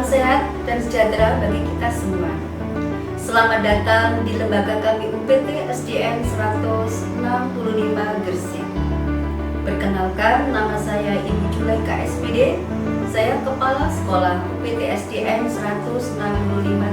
Salam sehat dan sejahtera bagi kita semua. Selamat datang di lembaga kami UPT SDN 165 Gresik. Perkenalkan, nama saya Ibu Julaika SPD. Saya Kepala Sekolah UPT SDN 165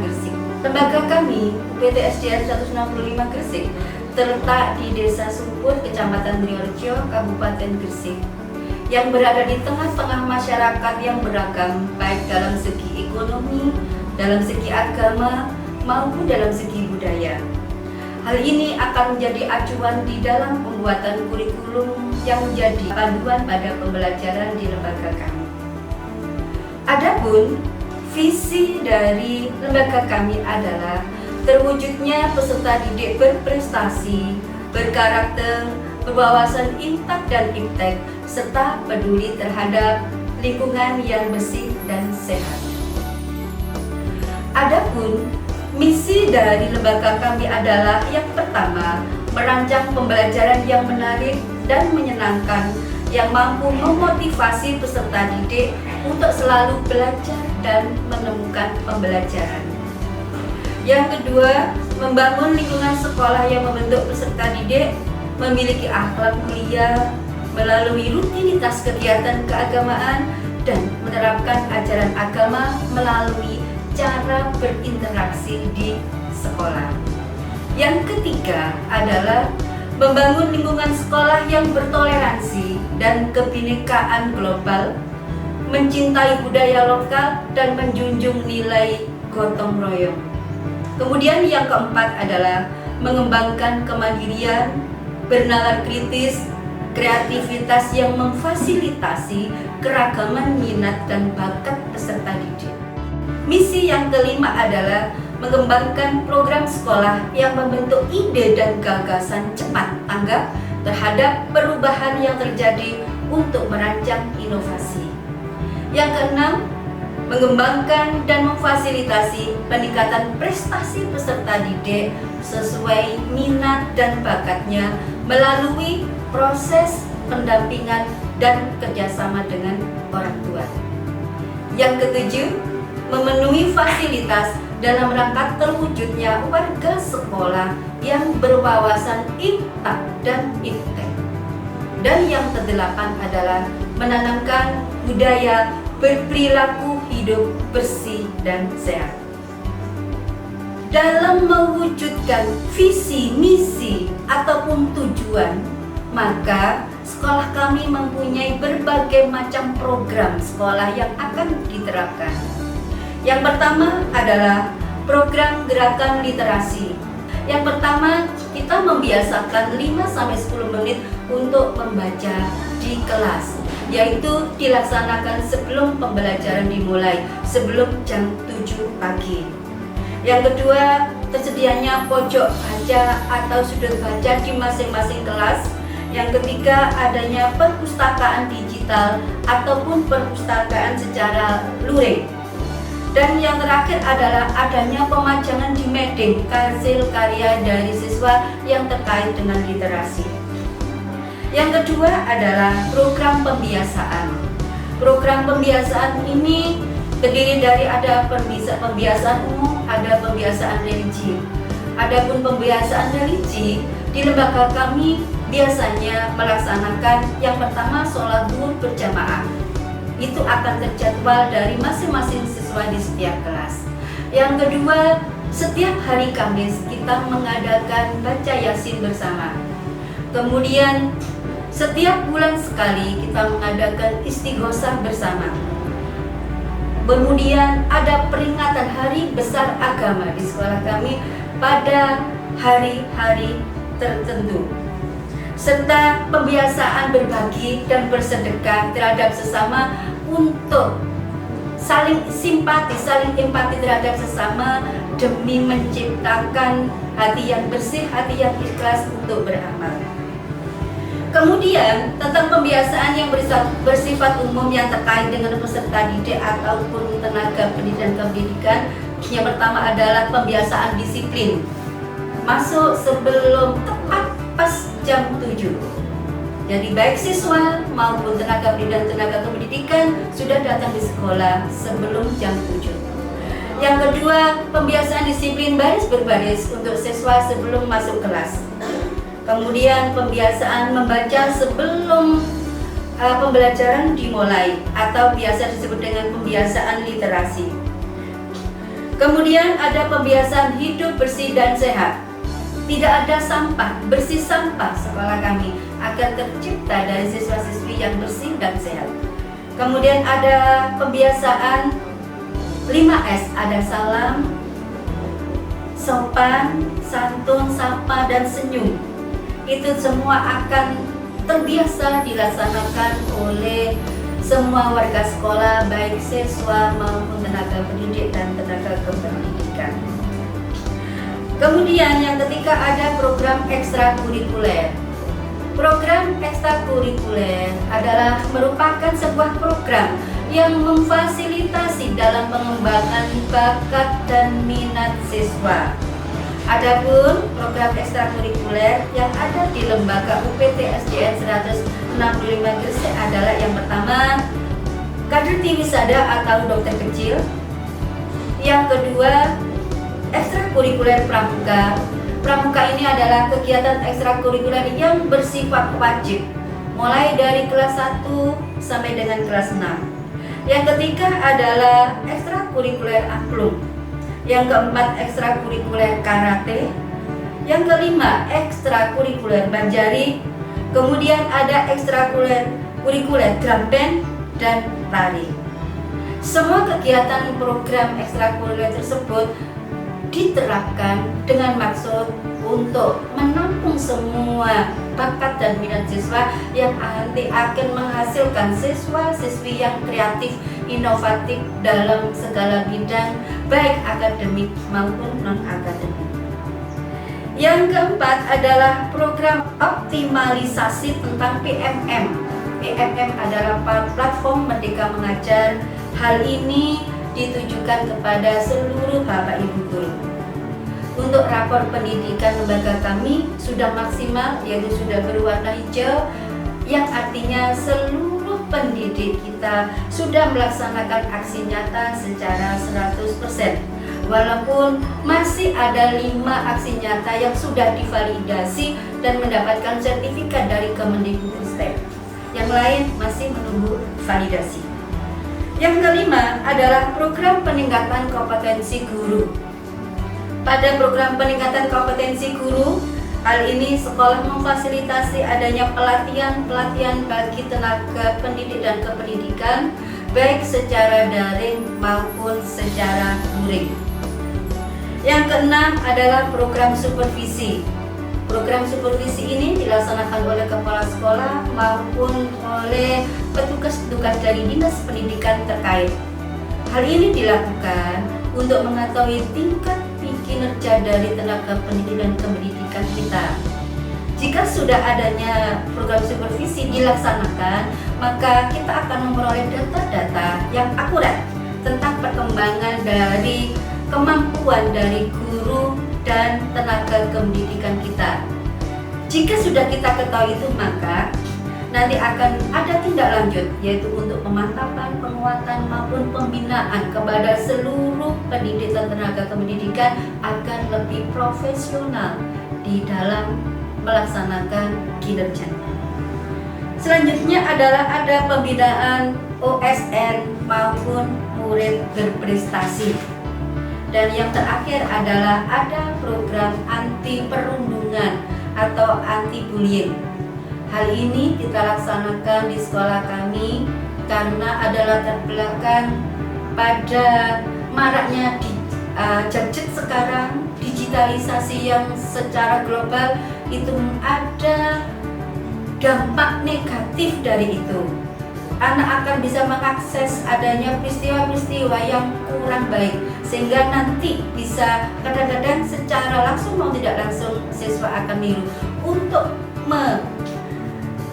Gresik. Lembaga kami UPT SDN 165 Gresik terletak di Desa Sumpur, Kecamatan Triorejo, Kabupaten Gresik, yang berada di tengah-tengah masyarakat yang beragam, baik dalam segi ekonomi, dalam segi agama, maupun dalam segi budaya. Hal ini akan menjadi acuan di dalam pembuatan kurikulum yang menjadi panduan pada pembelajaran di lembaga kami. Adapun visi dari lembaga kami adalah terwujudnya peserta didik berprestasi, berkarakter, berwawasan impact dan iptek, serta peduli terhadap lingkungan yang bersih dan sehat. Adapun misi dari lembaga kami adalah yang pertama, merancang pembelajaran yang menarik dan menyenangkan yang mampu memotivasi peserta didik untuk selalu belajar dan menemukan pembelajaran. Yang kedua, membangun lingkungan sekolah yang membentuk peserta didik memiliki akhlak mulia melalui rutinitas kegiatan keagamaan dan menerapkan ajaran agama melalui cara berinteraksi di sekolah. Yang ketiga adalah membangun lingkungan sekolah yang bertoleransi dan kebinekaan global, mencintai budaya lokal dan menjunjung nilai gotong royong. Kemudian yang keempat adalah mengembangkan kemandirian, bernalar kritis, kreativitas yang memfasilitasi keragaman minat dan bakat peserta didik. Misi yang kelima adalah mengembangkan program sekolah yang membentuk ide dan gagasan cepat tanggap terhadap perubahan yang terjadi untuk merancang inovasi. Yang keenam, mengembangkan dan memfasilitasi peningkatan prestasi peserta didik sesuai minat dan bakatnya melalui proses pendampingan dan kerjasama dengan orang tua. Yang ketujuh, memenuhi fasilitas dalam rangka terwujudnya warga sekolah yang berwawasan impact dan iptek. Dan yang kedelapan adalah menanamkan budaya berperilaku hidup bersih dan sehat. Dalam mewujudkan visi, misi, ataupun tujuan, maka sekolah kami mempunyai berbagai macam program sekolah yang akan diterapkan. Yang pertama adalah program gerakan literasi. Yang pertama, kita membiasakan 5-10 menit untuk membaca di kelas, yaitu dilaksanakan sebelum pembelajaran dimulai, sebelum jam 7 pagi. Yang kedua, tersedianya pojok baca atau sudut baca di masing-masing kelas. Yang ketiga, adanya perpustakaan digital ataupun perpustakaan secara luring. Dan yang terakhir adalah adanya pemajangan di Mading hasil karya dari siswa yang terkait dengan literasi. Yang kedua adalah program pembiasaan. Program pembiasaan ini terdiri dari ada pembiasaan umum, ada pembiasaan religi. Adapun pembiasaan religi di lembaga kami biasanya melaksanakan yang pertama sholat zuhur berjamaah. Itu akan terjadwal dari masing-masing siswa di setiap kelas. Yang kedua, setiap hari Kamis kita mengadakan baca Yasin bersama. Kemudian setiap bulan sekali kita mengadakan istighosah bersama. Kemudian ada peringatan hari besar agama di sekolah kami pada hari-hari tertentu, serta pembiasaan berbagi dan bersedekah terhadap sesama untuk saling simpati, saling empati terhadap sesama demi menciptakan hati yang bersih, hati yang ikhlas untuk beramal. Kemudian tentang pembiasaan yang bersifat umum yang terkait dengan peserta didik ataupun tenaga pendidikan kependidikan. Yang pertama adalah pembiasaan disiplin. Masuk sebelum tepat pas jam 7. Jadi baik siswa maupun tenaga pendidikan sudah datang di sekolah sebelum jam 7. Yang kedua, pembiasaan disiplin baris berbaris untuk siswa sebelum masuk kelas. Kemudian pembiasaan membaca sebelum pembelajaran dimulai atau biasa disebut dengan pembiasaan literasi. Kemudian ada pembiasaan hidup bersih dan sehat. Tidak ada sampah, bersih sampah sekolah kami akan tercipta dari siswa-siswi yang bersih dan sehat. Kemudian ada pembiasaan 5S, ada salam, sopan, santun, sapa, dan senyum. Itu semua akan terbiasa dilaksanakan oleh semua warga sekolah, baik siswa maupun tenaga pendidik dan tenaga kependidikan. Kemudian yang ketiga ada program ekstrakurikuler. Program ekstrakurikuler adalah merupakan sebuah program yang memfasilitasi dalam pengembangan bakat dan minat siswa. Adapun program ekstrakurikuler yang ada di lembaga UPT SDN 165 Gresik adalah yang pertama, kader Wisada atau dokter kecil. Yang kedua, ekstrakurikuler pramuka. Pramuka ini adalah kegiatan ekstrakurikuler yang bersifat wajib, mulai dari kelas 1 sampai dengan kelas 6. Yang ketiga adalah ekstrakurikuler angklung. Yang keempat, ekstrakurikuler karate. Yang kelima, ekstrakurikuler banjari. Kemudian ada ekstrakurikuler drum band dan tari. Semua kegiatan program ekstrakurikuler tersebut diterapkan dengan maksud untuk menampung semua bakat dan minat siswa yang nanti akan menghasilkan siswa-siswi yang kreatif, inovatif dalam segala bidang, baik akademik maupun non-akademik. Yang keempat adalah program optimalisasi tentang PMM. PMM adalah platform Merdeka Mengajar. Hal ini ditujukan kepada seluruh Bapak Ibu guru. Untuk rapor pendidikan lembaga kami sudah maksimal, yaitu sudah berwarna hijau, yang artinya seluruh pendidik kita sudah melaksanakan aksi nyata secara 100%. Walaupun masih ada 5 aksi nyata yang sudah divalidasi dan mendapatkan sertifikat dari Kemendikbudristek. Yang lain masih menunggu validasi. Yang kelima adalah program peningkatan kompetensi guru. Pada program peningkatan kompetensi guru, hal ini sekolah memfasilitasi adanya pelatihan bagi tenaga pendidik dan kependidikan, baik secara daring maupun secara luring. Yang keenam adalah program supervisi. Program supervisi ini dilaksanakan oleh kepala sekolah maupun oleh petugas-petugas dari dinas pendidikan terkait. Hal ini dilakukan untuk mengetahui tingkat kinerja dari tenaga pendidik dan kependidikan kita. Jika sudah adanya program supervisi dilaksanakan, maka kita akan memperoleh data-data yang akurat tentang perkembangan dari kemampuan dari guru dan tenaga kependidikan kita. Jika sudah kita ketahui itu, maka nanti akan ada tindak lanjut, yaitu untuk pemantapan, penguatan maupun pembinaan kepada seluruh pendidik dan tenaga kependidikan agar lebih profesional di dalam melaksanakan kinerjanya. Selanjutnya adalah ada pembinaan OSN maupun murid berprestasi. Dan yang terakhir adalah ada program anti perundungan atau anti bullying. Hal ini kita laksanakan di sekolah kami karena ada latar belakang pada maraknya gadget sekarang, digitalisasi yang secara global itu ada dampak negatif dari itu. Anak akan bisa mengakses adanya peristiwa-peristiwa yang kurang baik, sehingga nanti bisa kadang-kadang secara langsung mau tidak langsung siswa akan niru. Untuk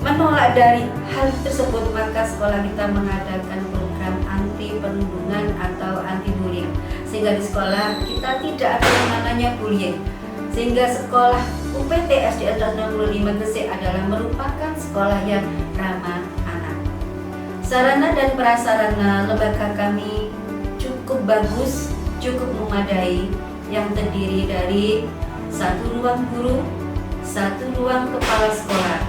menolak dari hal tersebut, maka sekolah kita mengadakan program anti perundungan atau anti bullying, sehingga di sekolah kita tidak ada yang namanya bullying, sehingga sekolah UPT SDN 165 Gresik adalah merupakan sekolah yang ramah anak. Sarana dan prasarana lembaga kami cukup bagus, cukup memadai yang terdiri dari 1 ruang guru, 1 ruang kepala sekolah.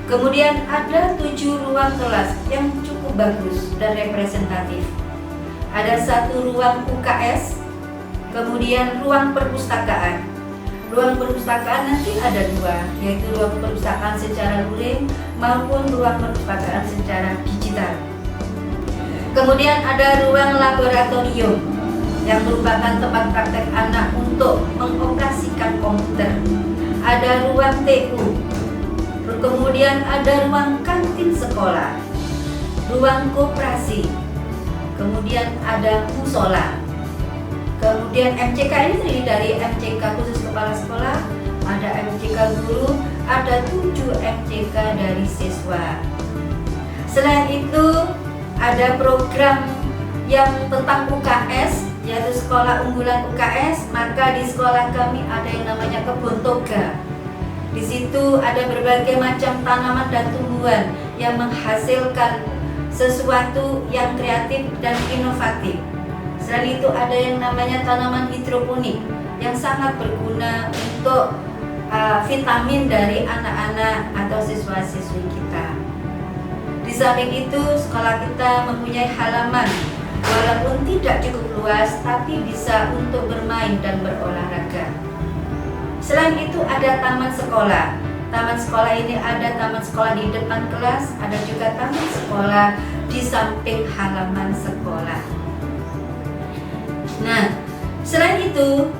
Kemudian ada 7 ruang kelas yang cukup bagus dan representatif. Ada 1 ruang UKS, kemudian ruang perpustakaan. Ruang perpustakaan nanti ada 2, yaitu ruang perpustakaan secara luring maupun ruang perpustakaan secara digital. Kemudian ada ruang laboratorium yang merupakan tempat praktek anak untuk mengoperasikan komputer. Ada ruang TU, kemudian ada ruang kantin sekolah, ruang koperasi, kemudian ada musola. Kemudian MCK ini terdiri dari MCK khusus kepala sekolah, ada MCK guru, ada 7 MCK dari siswa. Selain itu ada program yang tentang UKS, yaitu sekolah unggulan UKS. Maka di sekolah kami ada yang namanya kebun toga. Di situ ada berbagai macam tanaman dan tumbuhan yang menghasilkan sesuatu yang kreatif dan inovatif. Selain itu ada yang namanya tanaman hidroponik yang sangat berguna untuk vitamin dari anak-anak atau siswa-siswi kita. Di samping itu sekolah kita mempunyai halaman walaupun tidak cukup luas, tapi bisa untuk bermain dan berolahraga. Selain itu ada taman sekolah. Taman sekolah ini ada taman sekolah di depan kelas, ada juga taman sekolah di samping halaman sekolah. Nah, selain itu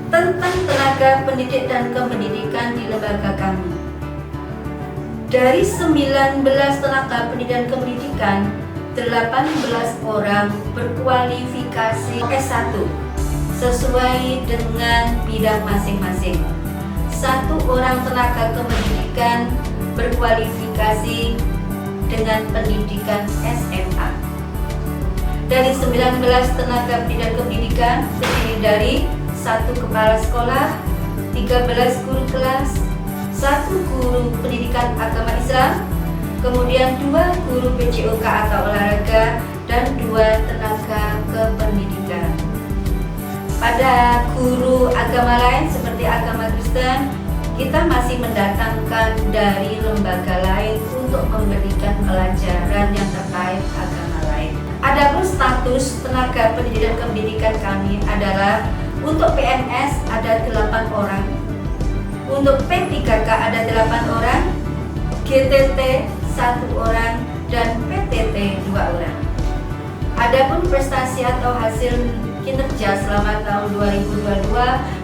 tentang tenaga pendidik dan kependidikan di lembaga kami. Dari 19 tenaga pendidik dan kependidikan, 18 orang berkualifikasi S1 sesuai dengan bidang masing-masing. 1 orang tenaga kependidikan berkualifikasi dengan pendidikan SMA. Dari 19 tenaga pendidik dan kependidikan terdiri dari 1 kepala sekolah, 13 guru kelas, 1 guru pendidikan agama Islam, kemudian 2 guru PJOK atau olahraga, dan 2 tenaga kependidikan. Pada guru agama lain seperti agama Kristen, kita masih mendatangkan dari lembaga lain untuk memberikan pelajaran yang terkait agama lain. Adapun status tenaga pendidik dan kependidikan kami adalah untuk PNS ada 8 orang, untuk P3K ada 8 orang, GTT 1 orang, dan PTT 2 orang. Adapun prestasi atau hasil kinerja selama tahun 2022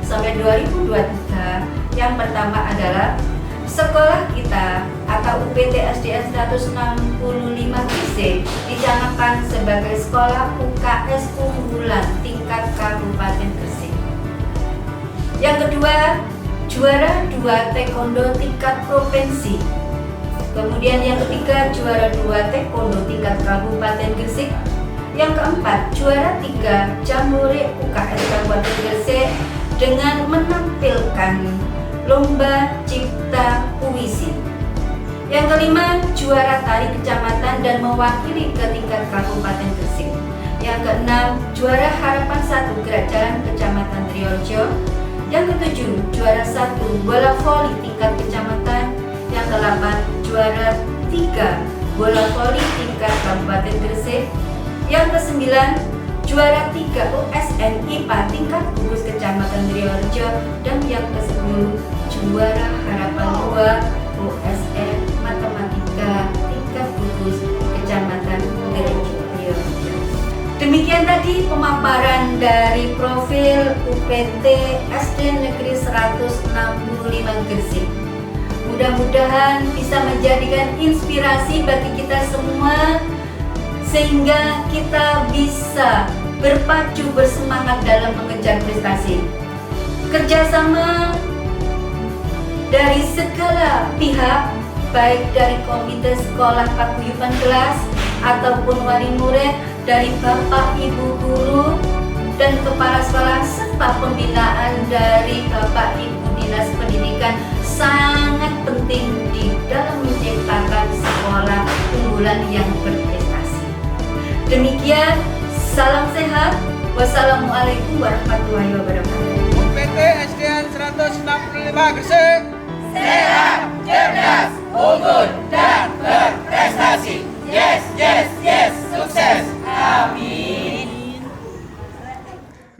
sampai 2023, yang pertama adalah sekolah kita atau UPT SDN 165 GC dicanangkan sebagai sekolah UKS unggulan tingkat Kabupaten Gresik. Yang kedua, juara 2 taekwondo tingkat provinsi. Kemudian yang ketiga, juara 2 taekwondo tingkat Kabupaten Gresik. Yang keempat, juara 3 Jambore UKS Kabupaten Gresik dengan menampilkan lomba cipta puisi. Yang kelima, juara tari kecamatan dan mewakili ke tingkat Kabupaten Gresik. Yang keenam, juara harapan 1 gerak jalan kecamatan Triorjo. Yang ketujuh, juara 1 bola voli tingkat kecamatan. Yang ke-8, juara 3 bola voli tingkat Kabupaten Gresik. Yang ke-9, juara 3 USN IPA tingkat gugus kecamatan Triorjo. Dan yang ke-10, juara harapan 2 USN matematika tingkat gugus kecamatan Triorjo. Demikian tadi pemaparan dari profil UPT SD Negeri 165 Gresik. Mudah-mudahan bisa menjadikan inspirasi bagi kita semua, sehingga kita bisa berpacu bersemangat dalam mengejar prestasi. Kerjasama dari segala pihak, baik dari komite sekolah paguyuban kelas ataupun wali murid, dari Bapak Ibu guru dan kepala sekolah, serta pembinaan dari Bapak Ibu Dinas Pendidikan sangat penting di dalam menciptakan sekolah unggulan yang berprestasi. Demikian, salam sehat. Wassalamualaikum warahmatullahi wabarakatuh. PT SDN 165 Gresik.